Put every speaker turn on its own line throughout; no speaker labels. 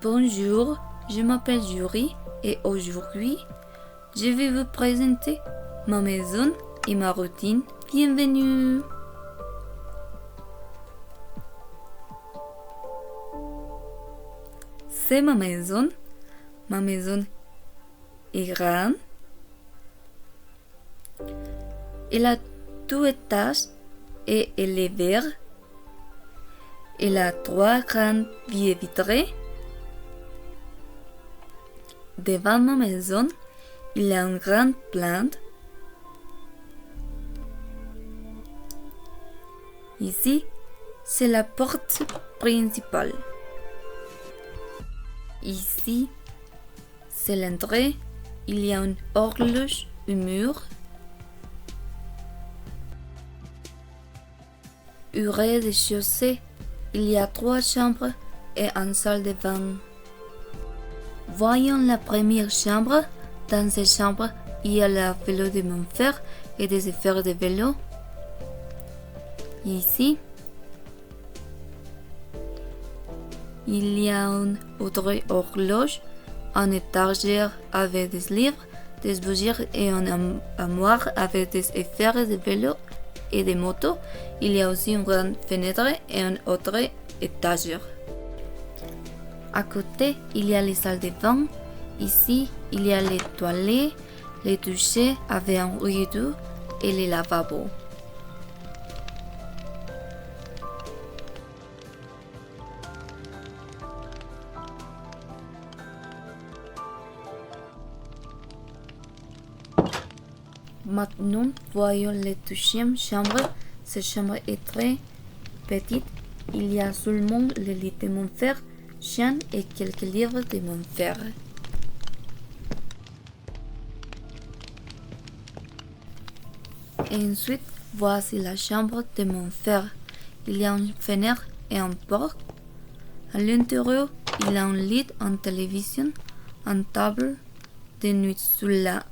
Bonjour, je m'appelle Yuri et aujourd'hui, je vais vous présenter ma maison et ma routine. Bienvenue! C'est ma maison. Ma maison est grande. Elle a 2 étages et elle est verte. Elle a 3 grandes baies vitrées. Devant ma maison, il y a une grande plante. Ici, c'est la porte principale. Ici, c'est l'entrée. Il y a une horloge au mur. Au rez-de-chaussée, il y a 3 chambres et une salle de bain. Voyons la première chambre. Dans cette chambre, il y a le vélo de mon frère et des affaires de vélo. Ici, il y a une autre horloge, un étagère avec des livres, des bougies et un armoire avec des affaires de vélo et des motos. Il y a aussi une grande fenêtre et une autre étagère. À côté, il y a les salles de bain. Ici, il y a les toilettes, les douches avec un rideau et les lavabos. Maintenant, voyons la deuxième chambre. Cette chambre est très petite. Il y a seulement le lit de mon frère, chien et quelques livres de mon frère. Et ensuite, voici la chambre de mon frère. Il y a une fenêtre et une porte. À l'intérieur, il y a un lit, une télévision, une table de nuit sous la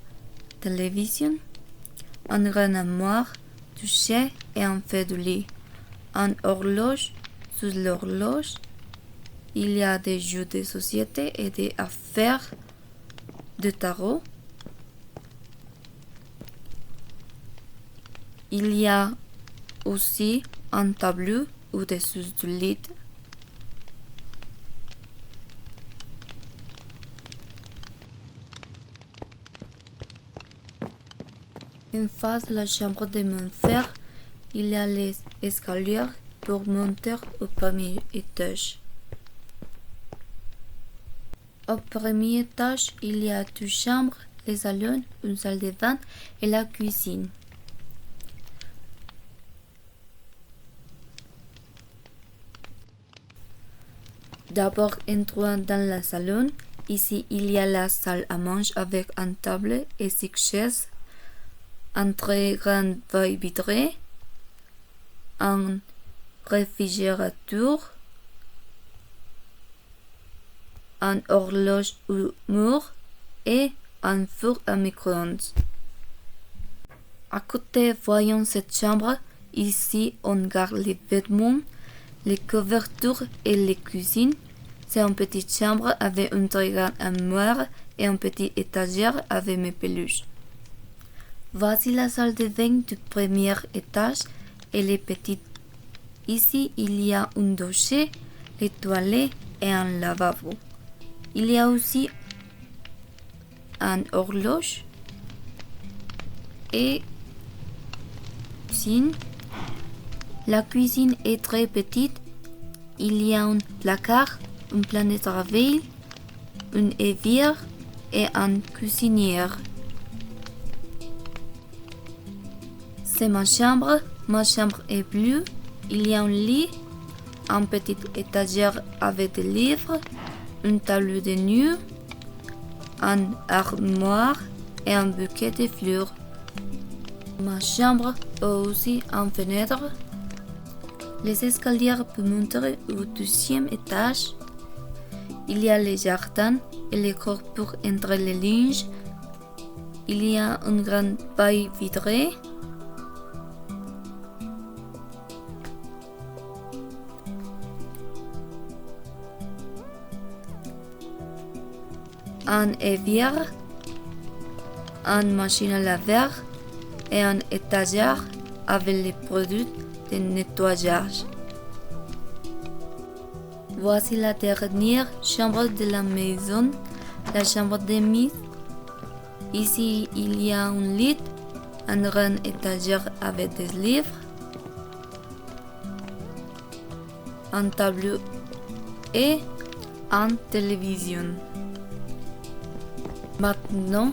télévision, une grande armoire, douche et un fait de lit, une horloge sous l'horloge. Il y a des jeux de société et des affaires de tarot. Il y a aussi un tableau au-dessus du lit. En face de la chambre de mon frère, il y a les escaliers pour monter au premier étage. Au premier étage, il y a 2 chambres, les salons, une salle de bain et la cuisine. D'abord, entrons dans le salon. Ici, il y a la salle à manger avec une table et 6 chaises, un très grand baie vitrée, un réfrigérateur, une horloge au mur et un four à micro-ondes. À côté, voyons cette chambre. Ici, on garde les vêtements, les couvertures et les cuisines. C'est une petite chambre avec une très grande armoire et une petite étagère avec mes peluches. Voici la salle de bain du premier étage. Elle est petite. Ici, il y a une douche, les toilettes et un lavabo. Il y a aussi une horloge et cuisine. La cuisine est très petite. Il y a un placard, une planète à veille, une évière et une cuisinière. C'est ma chambre. Ma chambre est bleue. Il y a un lit, une petite étagère avec des livres, une table de nuit, une armoire et un bouquet de fleurs. Ma chambre a aussi une fenêtre. Les escaliers pour monter au 2e étage. Il y a les jardins et les corps pour entrer les linges. Il y a une grande baie vitrée. un évier, une machine à laver et un étagère avec les produits de nettoyage. Voici la dernière chambre de la maison, la chambre de mise. Ici, il y a un lit, un grand étagère avec des livres, un tableau et une télévision. Maintenant,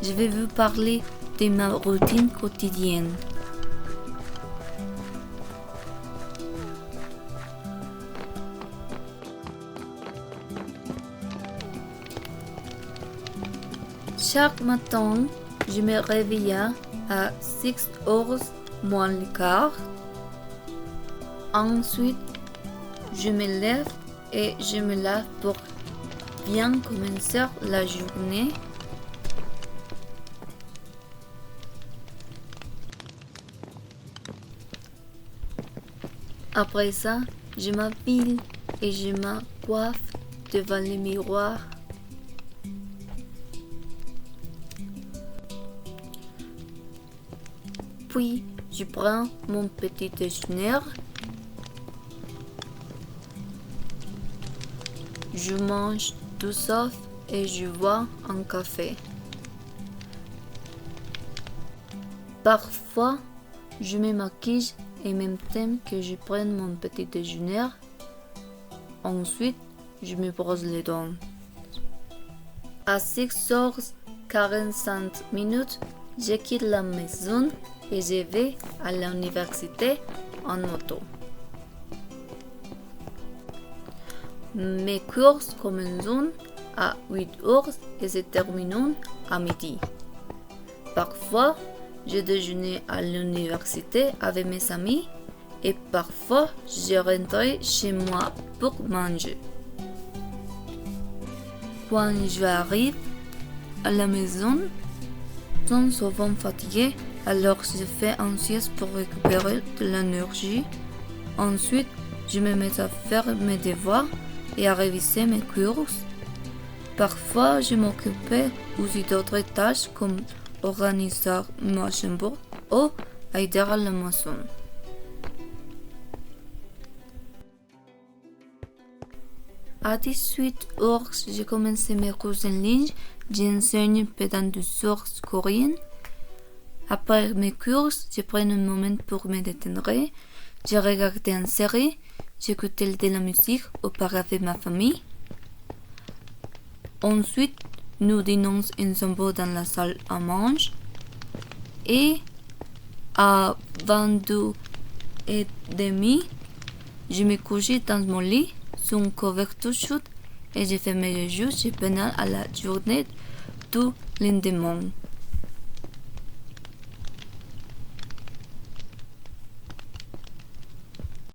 je vais vous parler de ma routine quotidienne. Chaque matin, je me réveille à 6h moins le quart. Ensuite, je me lève et je me lave pour bien commencer la journée. Après ça, je m'habille et je me coiffe devant le miroir. Puis, je prends mon petit déjeuner. Je mange tout ça et je bois un café. Parfois, je me maquille et même temps que je prenne mon petit déjeuner. Ensuite, je me brosse les dents. À 6h45, je quitte la maison et je vais à l'université en moto. Mes cours commencent à 8h et se terminent à midi. Parfois, je déjeune à l'université avec mes amis et parfois, je rentre chez moi pour manger. Quand j'arrive à la maison, je suis souvent fatiguée, alors je fais un sieste pour récupérer de l'énergie. Ensuite, je me mets à faire mes devoirs et à réviser mes cours. Parfois, je m'occupe aussi d'autres tâches comme organiser ma chambre ou aider à la maison. À 18h, j'ai commencé mes cours en ligne. J'enseigne pendant 2 heures coréen. Après mes cours, je prends un moment pour me détendre. Je regarde une série, j'écoute de la musique ou parle avec ma famille. Ensuite, nous dînons ensemble dans la salle à manger. Et à 22h30, je me couche dans mon lit, sur un couverture chaude et je fais mes yeux pendant la journée du lendemain.